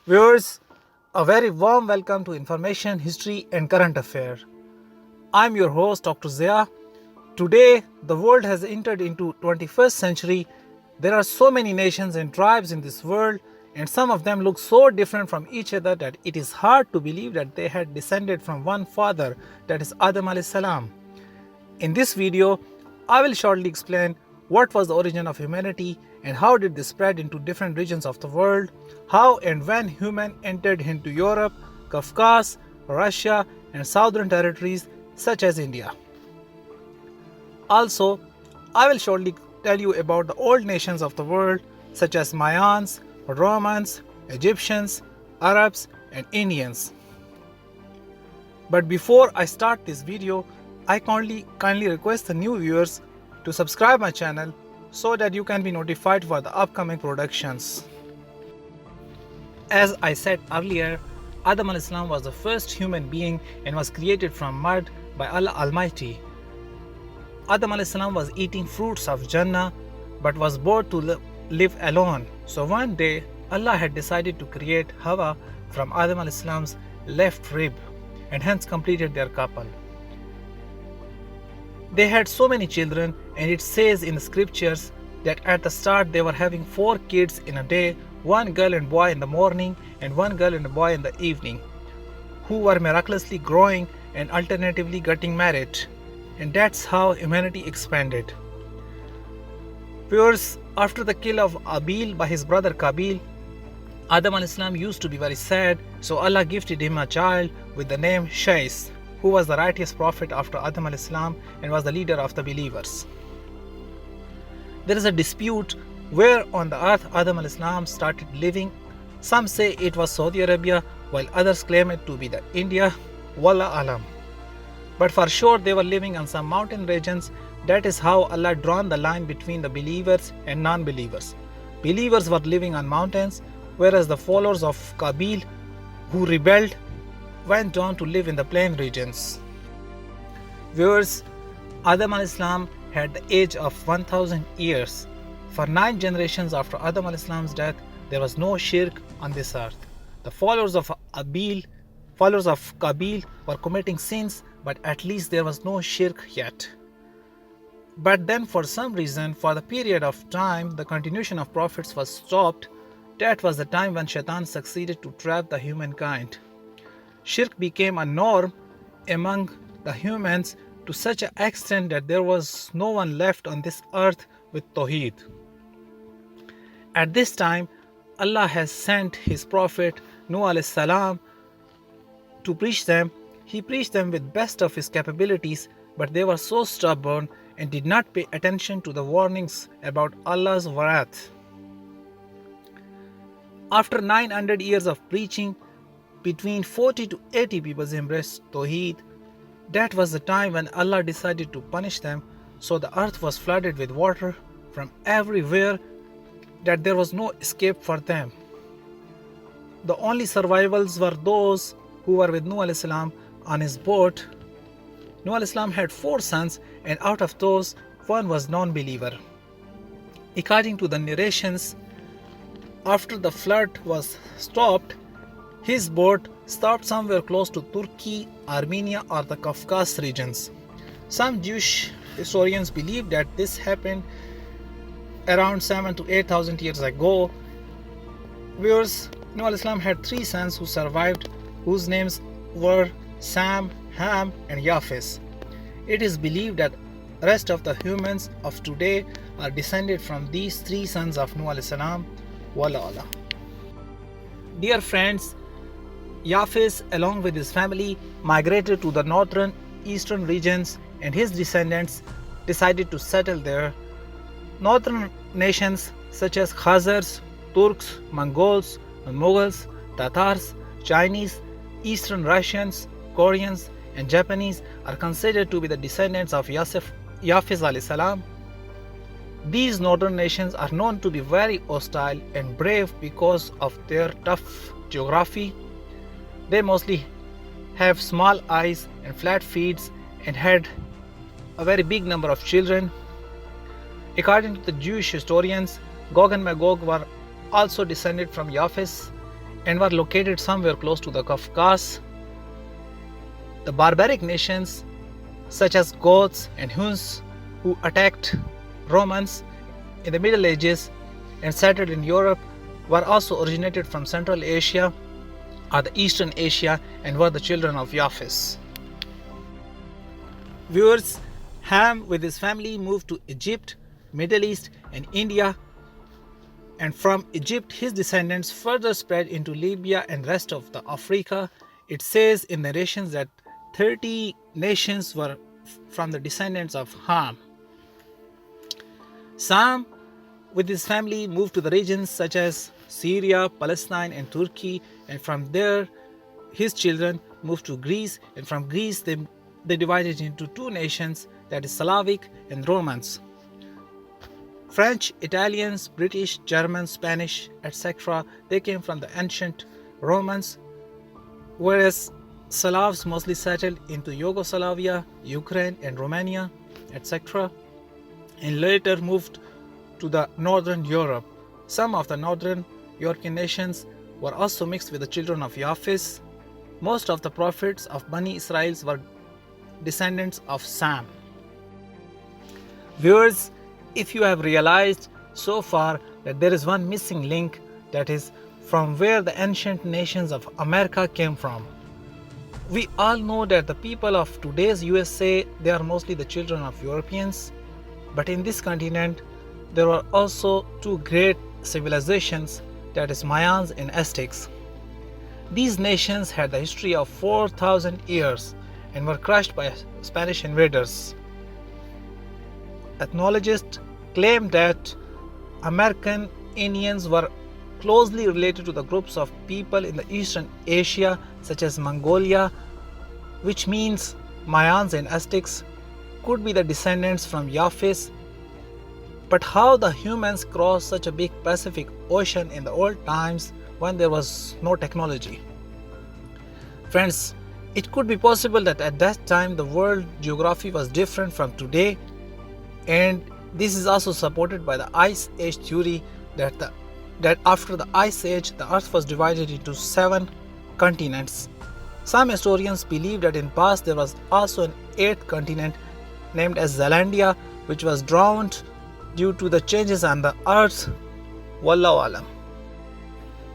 Viewers, a very warm welcome to Information, History and Current Affair. I'm your host Dr. Zia. Today, the world has entered into 21st century. There are so many nations and tribes in this world, and some of them look so different from each other that it is hard to believe that they had descended from one father, that is Adam alayhi salam. In this video, I will shortly explain what was the origin of humanity and how did they spread into different regions of the world, how and when human entered into Europe, Caucasus, Russia and southern territories such as India. Also, I will shortly tell you about the old nations of the world such as Mayans, Romans, Egyptians, Arabs and Indians. But before I start this video, I kindly request the new viewers to subscribe my channel so that you can be notified for the upcoming productions. As I said earlier, Adam alayhi salam was the first human being and was created from mud by Allah Almighty. Adam alayhi salam was eating fruits of Jannah but was bored to live alone. So one day Allah had decided to create Hawa from Adam alayhi salam's left rib and hence completed their couple. They had so many children, and it says in the scriptures that at the start they were having 4 kids in a day, one girl and boy in the morning and one girl and a boy in the evening, who were miraculously growing and alternatively getting married. And that's how humanity expanded. Viewers, after the kill of Abil by his brother Qabil, Adam alayhi salam used to be very sad, so Allah gifted him a child with the name Shais, who was the righteous prophet after Adam alayhi salam and was the leader of the believers. There is a dispute where on the earth Adam alayhi salam started living. Some say it was Saudi Arabia, while others claim it to be the India, Wallah alam. But for sure they were living on some mountain regions. That is how Allah drawn the line between the believers and non-believers. Believers were living on mountains, whereas the followers of Qabil, who rebelled, went on to live in the plain regions. Viewers, Adam alayhi salam had the age of 1000 years. For 9 generations after Adam alayhi salam's death, there was no shirk on this earth. The followers of Qabil were committing sins, but at least there was no shirk yet. But then for some reason, for the period of time, the continuation of prophets was stopped. That was the time when Shaitan succeeded to trap the humankind. Shirk became a norm among the humans to such an extent that there was no one left on this earth with Tawheed. At this time, Allah has sent His Prophet Noha alayhi salam to preach them. He preached them with best of his capabilities, but they were so stubborn and did not pay attention to the warnings about Allah's wrath. After 900 years of preaching, between 40 to 80 people embraced Tawheed. That was the time when Allah decided to punish them, so the earth was flooded with water from everywhere that there was no escape for them. The only survivals were those who were with Noha alayhi salam on his boat. Noha alayhi salam had 4 sons, and out of those, one was non-believer. According to the narrations, after the flood was stopped, his boat stopped somewhere close to Turkey, Armenia or the Caucasus regions. Some Jewish historians believe that this happened around 7 to 8,000 years ago. Viewers, Noha alayhi salam had 3 sons who survived, whose names were Sam, Ham and Yafes. It is believed that the rest of the humans of today are descended from these 3 sons of Noha alayhi salam. Wallah Allah. Dear friends, Yafes, along with his family, migrated to the northern eastern regions, and his descendants decided to settle there. Northern nations such as Khazars, Turks, Mongols, Mughals, Tatars, Chinese, Eastern Russians, Koreans, and Japanese are considered to be the descendants of Yafes alayhi salam. These northern nations are known to be very hostile and brave because of their tough geography. They mostly have small eyes and flat feet and had a very big number of children. According to the Jewish historians, Gog and Magog were also descended from Yafes, and were located somewhere close to the Caucasus. The barbaric nations such as Goths and Huns who attacked Romans in the Middle Ages and settled in Europe were also originated from Central Asia or the Eastern Asia and were the children of Japheth. Viewers, Ham with his family moved to Egypt, Middle East and India, and from Egypt his descendants further spread into Libya and rest of the Africa. It says in narrations that 30 nations were from the descendants of Ham. Sam with his family moved to the regions such as Syria, Palestine and Turkey, and from there his children moved to Greece, and from Greece they divided into two nations, that is Slavic and Romans. French, Italians, British, German, Spanish, etc. they came from the ancient Romans, whereas Slavs mostly settled into Yugoslavia, Ukraine and Romania, etc. and later moved to the northern Europe. Some of the northern European nations were also mixed with the children of Japheth. Most of the prophets of Bani Israel were descendants of Sam. Viewers, if you have realized so far that there is one missing link, that is from where the ancient nations of America came from. We all know that the people of today's USA, they are mostly the children of Europeans, but in this continent there were also two great civilizations, that is Mayans and Aztecs. These nations had the history of 4,000 years and were crushed by Spanish invaders. Ethnologists claim that American Indians were closely related to the groups of people in the Eastern Asia such as Mongolia, which means Mayans and Aztecs could be the descendants from Japheth. But how the humans crossed such a big Pacific Ocean in the old times when there was no technology? Friends, it could be possible that at that time the world geography was different from today, and this is also supported by the Ice Age theory that after the Ice Age the Earth was divided into 7 continents. Some historians believe that in past there was also an 8th continent named as Zealandia, which was drowned due to the changes on the Earth. Wallahu alam.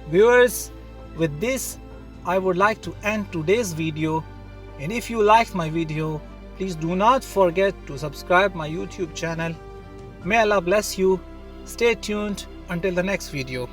Viewers, with this I would like to end today's video, and if you liked my video, please do not forget to subscribe my YouTube channel. May Allah bless you. Stay tuned until the next video.